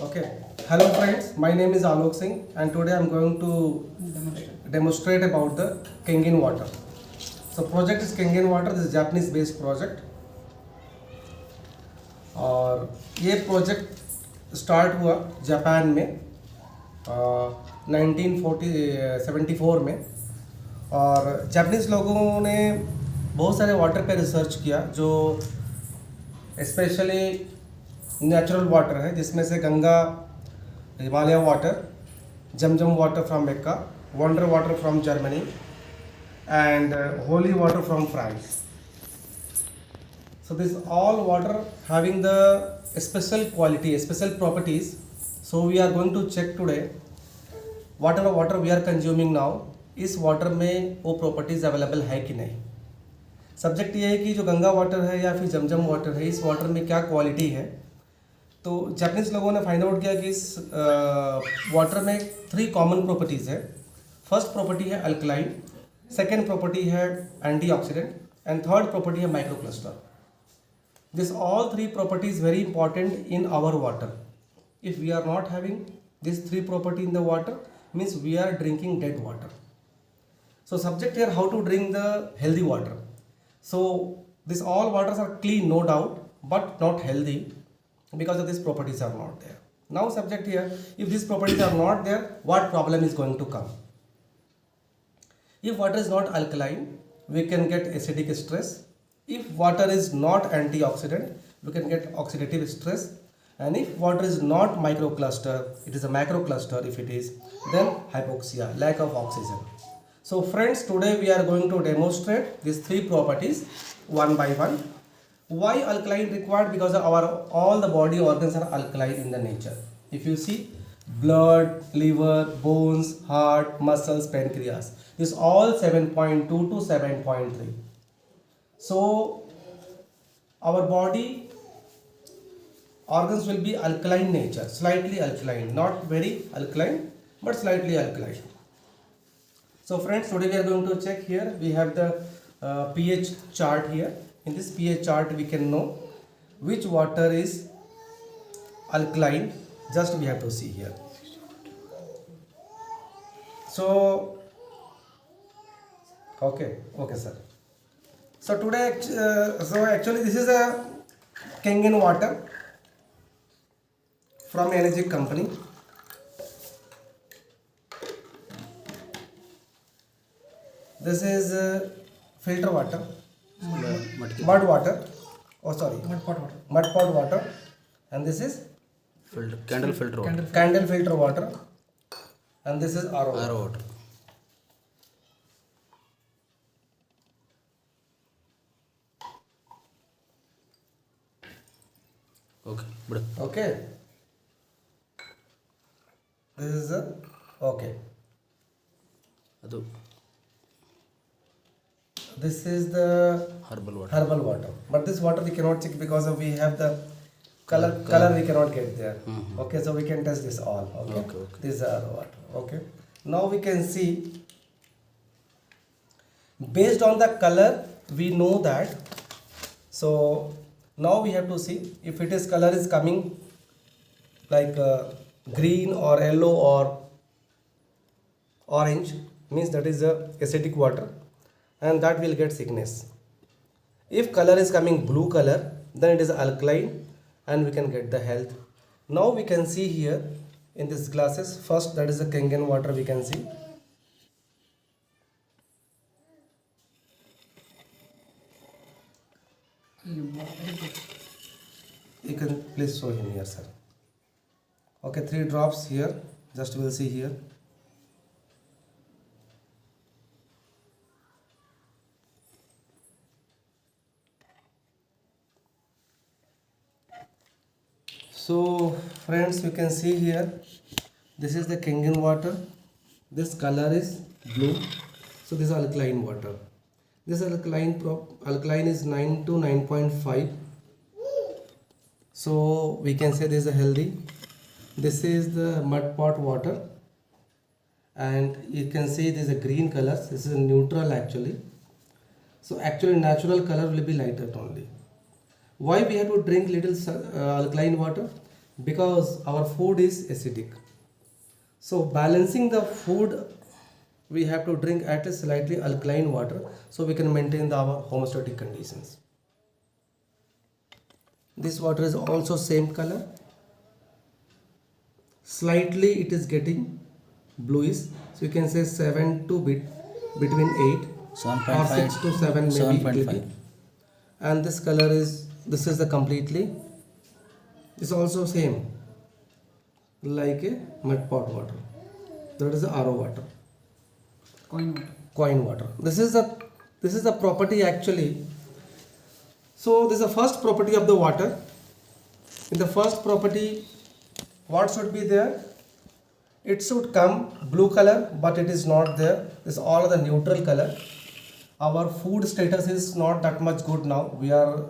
Okay. Hello friends, my name is Alok Singh and today I am going to demonstrate about the Kangen water. So project is Kangen water, this is Japanese based project. और ये project start हुआ Japan में 1974 में। और Japanese लोगों ने बहुत सारे वाटर पे रिसर्च किया जो स्पेशली नेचुरल वाटर है, जिसमें से Ganga, Himalaya water, Zamzam water from Mecca, wonder water from Germany and holy water from France. So this all water having the special quality, special properties. So we are going to check today whatever water we are consuming now, इस water में वो properties available है कि नहीं। Subject ये है कि जो गंगा वाटर है या फिर जमजम वाटर है, इस वाटर में क्या क्वालिटी है। तो जापानीज लोगों ने फाइंड आउट किया कि इस वाटर में 3 कॉमन प्रॉपर्टीज़ है। फर्स्ट प्रॉपर्टी है अल्कलाइन, सेकेंड प्रॉपर्टी है एंटीऑक्सीडेंट एंड थर्ड प्रॉपर्टी है microcluster. This all 3 properties very important in our water. If we are not having this 3 property in the water means we are drinking dead water. So subject here, how to drink the healthy water. So this all waters are clean, no doubt, but not healthy because of these properties are not there. Now subject here, if these properties are not there, what problem is going to come? If water is not alkaline, we can get acidic stress. If water is not antioxidant, we can get oxidative stress. And if water is not microcluster, it is a macrocluster. If it is, then hypoxia, lack of oxygen. So friends, today we are going to demonstrate these 3 properties one by one. Why alkaline required? Because all the body organs are alkaline in the nature. If you see, blood, liver, bones, heart, muscles, pancreas, this all 7.2 to 7.3. So our body organs will be alkaline nature, slightly alkaline, not very alkaline, but slightly alkaline. So friends, today we are going to check here. We have the pH chart here. In this pH chart, we can know which water is alkaline. Just we have to see here. So, okay, sir. So today, so actually this is a Kangen water from Energic company. This is filter water, mud water, oh sorry, mud pot water, and this is candle filter water. candle filter water, and this is RO water. Okay, good. Okay, this is the okay. ಅದು This is the herbal water. herbal water, but this water we cannot check because of we have the color we cannot get there. Okay, so we can test this all. Okay, this is our water. Okay, now we can see based on the color we know that. So now we have to see if it is color is coming like green or yellow or orange, means that is the acidic water, and that will get sickness. If color is coming blue color, then it is alkaline and we can get the health. Now we can see here in this glasses, first that is the Kangen water we can see. You can please show him here, sir. Okay, 3 drops here, just we'll see here. So friends, you can see here, this is the Kangen water. This color is blue. So this is alkaline water. This alkaline is 9 to 9.5. So we can say this is a healthy. This is the mud pot water, and you can see this is a green color. This is a neutral actually. So actually natural color will be lighter only. Why we have to drink little alkaline water? because our food is acidic. So balancing the food, we have to drink at least slightly alkaline water so we can maintain our homeostatic conditions. This water is also same color. Slightly it is getting bluish, so you can say 7 to between 8 or 6 to 7 maybe it will be. 7.5. And this color is, this is the completely, it's also same like a mud pot water. That is the RO water, coin water. This is the property actually. So this is the first property of the water. In the first property, what should be there? It should come blue color, but it is not there. This is all the neutral color. Our food status is not that much good now. We are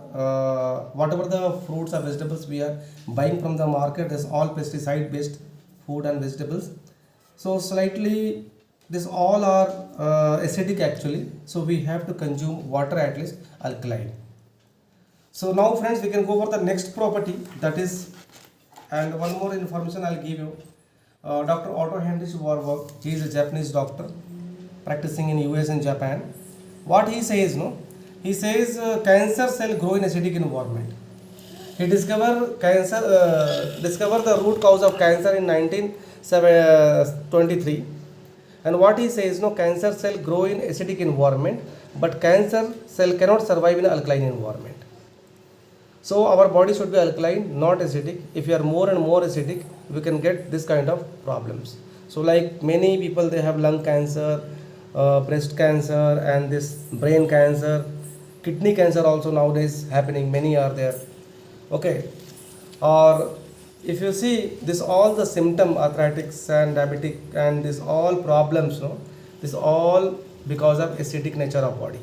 whatever the fruits or vegetables we are buying from the market is all pesticide based food and vegetables. So slightly this all are acidic actually. So we have to consume water at least alkaline. So now friends, we can go for the next property, that is, and one more information I'll give you. Dr. Otto Heinrich Warburg, he is a Japanese doctor practicing in US and Japan. What he says, no? He says cancer cell grow in acidic environment. He discovered the root cause of cancer in 1923. And what he says, no, cancer cell grow in acidic environment, but cancer cell cannot survive in alkaline environment. So our body should be alkaline, not acidic. If you are more and more acidic, we can get this kind of problems. So like many people, they have lung cancer, breast cancer, and this brain cancer, kidney cancer also nowadays happening. Many are there. Okay. Or if you see this, all the symptom, arthritics and diabetic, and this all problems, no, this all because of acidic nature of body.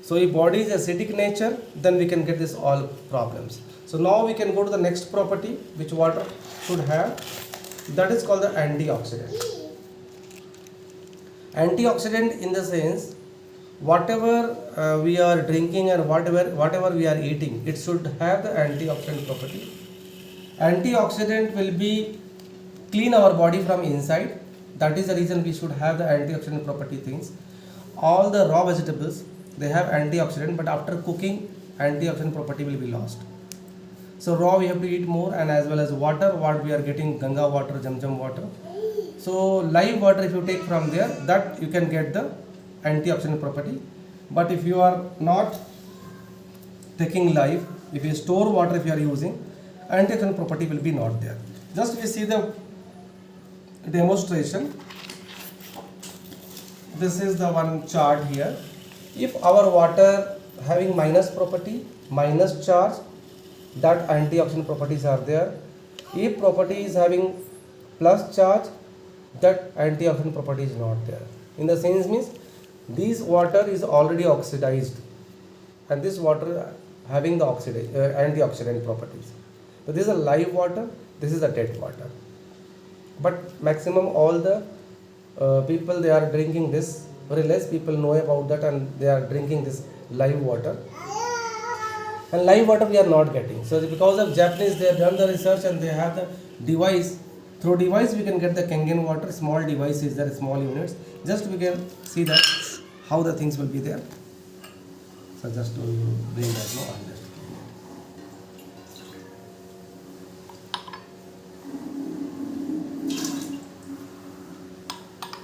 So if body is acidic nature, then we can get this all problems. So now we can go to the next property which water should have. That is called the antioxidant. Antioxidant in the sense, whatever we are drinking and whatever we are eating, it should have the antioxidant property. Antioxidant will be clean our body from inside. That is the reason we should have the antioxidant property things. All the raw vegetables, they have antioxidant, but after cooking, antioxidant property will be lost. So raw we have to eat more, and as well as water, what we are getting, Ganga water, Jam Jam water. So live water, if you take from there, that you can get the antioxidant property. But if you are not taking live, if you store water, if you are using, antioxidant property will be not there. Just we see the demonstration. This is the one chart here. If our water having minus property, minus charge, that antioxidant properties are there. If property is having plus charge, that antioxidant property is not there. In the sense means, this water is already oxidized, and this water having the antioxidant properties. So this is a live water, this is a dead water. But maximum all the people, they are drinking this. Very less people know about that, and they are drinking this live water. And live water we are not getting. So because of Japanese, they have done the research and they have the device. Through device we can get the Kangen water. Small device is there, small units. Just we can see that how the things will be there. So just to bring that on.